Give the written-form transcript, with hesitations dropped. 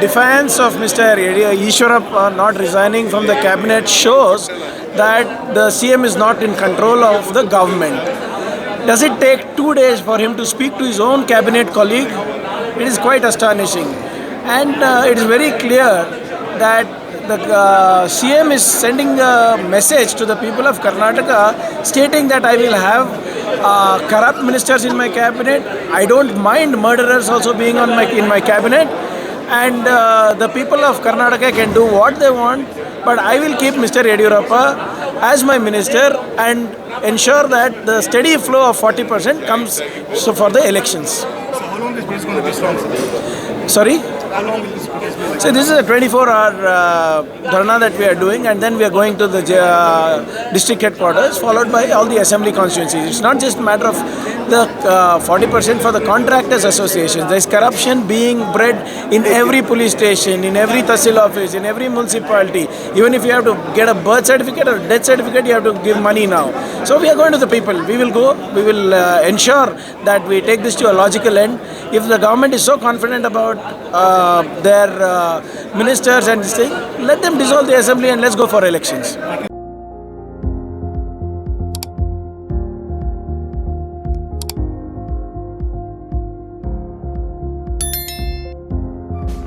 defiance of Mr. Eshwarappa not resigning from the cabinet shows that the CM is not in control of the government. Does it take 2 days for him to speak to his own cabinet colleague? It is quite astonishing. And it is very clear that the CM is sending a message to the people of Karnataka stating that I will have corrupt ministers in my cabinet. I don't mind murderers also being in my cabinet. And the people of Karnataka can do what they want, but I will keep Mr. Eshwarappa as my minister and ensure that the steady flow of 40% comes for the elections. So how long is this going to be strong, sir? Sorry? How long will this be? So this is a 24-hour dharna that we are doing, and then we are going to the district headquarters, followed by all the assembly constituencies. It's not just a matter of the 40% for the contractors associations. There is corruption being bred in every police station, in every tahsil office, in every municipality. Even if you have to get a birth certificate or death certificate, you have to give money now. So we are going to the people. We will go. We will ensure that we take this to a logical end. If the government is so confident about their ministers and this thing, let them dissolve the assembly and let's go for elections.